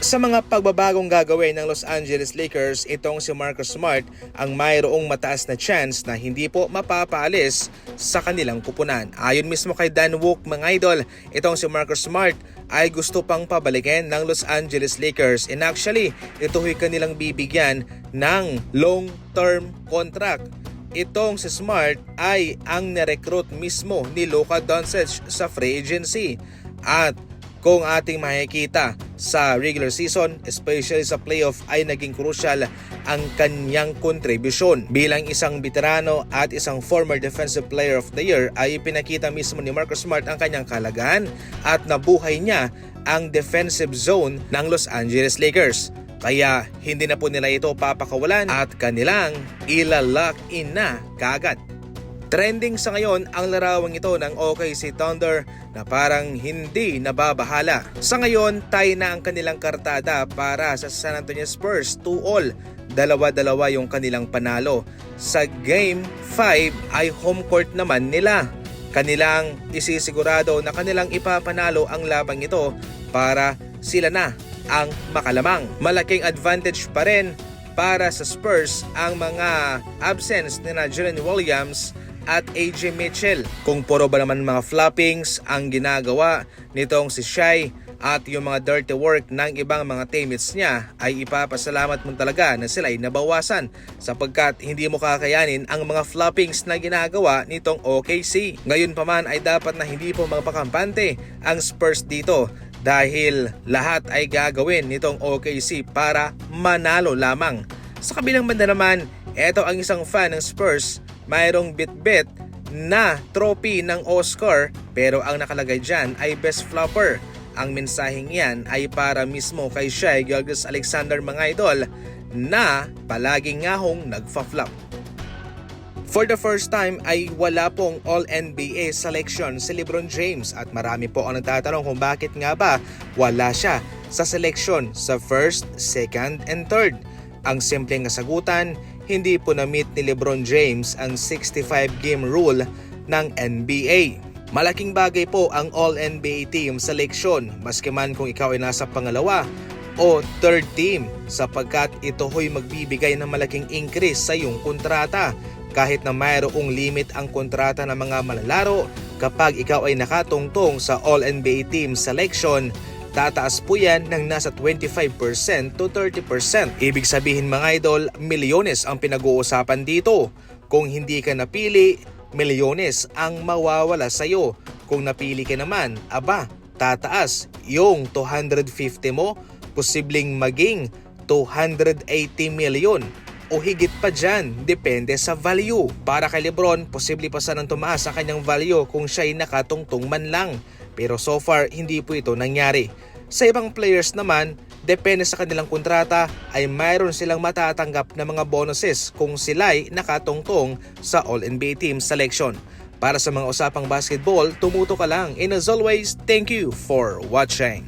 Sa mga pagbabagong gagawin ng Los Angeles Lakers, itong si Marcus Smart ang mayroong mataas na chance na hindi po mapapaalis sa kanilang kupunan. Ayon mismo kay Dan Wook, mga idol, itong si Marcus Smart ay gusto pang pabalikin ng Los Angeles Lakers, and actually ito ay kanilang bibigyan ng long-term contract. Itong si Smart ay ang nirecruit mismo ni Luka Doncic sa free agency, at kung ating makikita sa regular season, especially sa playoff, ay naging crucial ang kanyang kontribusyon. Bilang isang veterano at isang former Defensive Player of the Year, ay ipinakita mismo ni Marcus Smart ang kanyang kalagahan at nabuhay niya ang defensive zone ng Los Angeles Lakers. Kaya hindi na po nila ito papakawalan at kanilang ilalock in na kaagad. Trending sa ngayon ang larawang ito ng OKC Thunder na parang hindi nababahala. Sa ngayon, tie na ang kanilang kartada para sa San Antonio Spurs 2-2. Dalawa-dalawa yung kanilang panalo. Sa Game 5 ay home court naman nila. Kanilang isisigurado na kanilang ipapanalo ang labang ito para sila na ang makalamang. Malaking advantage pa rin para sa Spurs ang mga absence ni Jalen Williams at AJ Mitchell. Kung puro ba naman mga floppings ang ginagawa nitong si Shai at yung mga dirty work ng ibang mga teammates niya, ay ipapasalamat mo talaga na sila ay nabawasan, sapagkat hindi mo kakayanin ang mga floppings na ginagawa nitong OKC. Ngayon pa man ay dapat na hindi po magpakampante ang Spurs dito, dahil lahat ay gagawin nitong OKC para manalo lamang. Sa kabilang banda naman, eto ang isang fan ng Spurs, mayroong bit-bit na trophy ng Oscar, pero ang nakalagay dyan ay best flopper. Ang mensaheng yan ay para mismo kay Shai Gilgeous-Alexander, mga idol, na palaging ngahong nagfa-flop. For the first time ay wala pong All-NBA selection si LeBron James, at marami po ang nagtatanong kung bakit nga ba wala siya sa selection sa first, second, and third. Ang simpleng kasagutan, hindi po na-meet ni LeBron James ang 65-game rule ng NBA. Malaking bagay po ang All-NBA team selection, maski man kung ikaw ay nasa pangalawa o third team, sapagkat ito ho'y magbibigay ng malaking increase sa iyong kontrata. Kahit na mayroong limit ang kontrata ng mga manlalaro, kapag ikaw ay nakatungtong sa All-NBA team selection, tataas po yan ng nasa 25% to 30%. Ibig sabihin, mga idol, milyones ang pinag-uusapan dito. Kung hindi ka napili, milyones ang mawawala sa'yo. Kung napili ka naman, aba, tataas yung 250 mo, posibleng maging 280 million. O higit pa dyan, depende sa value. Para kay LeBron, posible pa sanang tumaas ang kanyang value kung siya'y nakatungtong man lang. Pero so far, hindi po ito nangyari. Sa ibang players naman, depende sa kanilang kontrata, ay mayroon silang matatanggap na mga bonuses kung sila'y nakatungtong sa All-NBA team selection. Para sa mga usapang basketball, tumuto ka lang. And as always, thank you for watching.